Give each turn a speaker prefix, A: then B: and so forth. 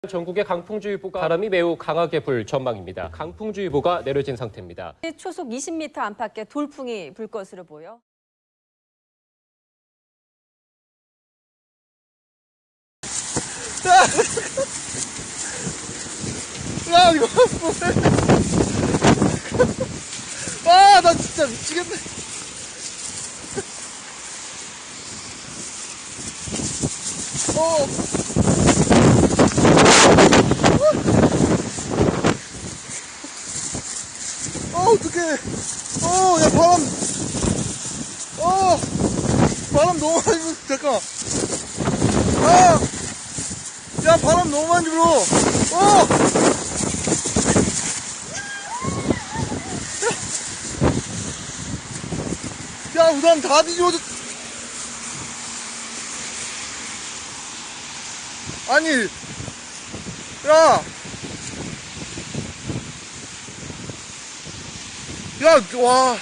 A: 전국에 강풍주의보가 바람이 매우 강하게 불 전망입니다. 강풍주의보가 내려진 상태입니다.
B: 초속 20m 안팎의 돌풍이 불 것으로 보여.
C: 야, 이거 뭐야? 아, 나 진짜 미치겠네. 어떡해. 야, 바람 너무 많이 불어. 잠깐만. 야, 바람 너무 많이 불어. 야, 우산 다 뒤집어졌. 아니, 야, 와.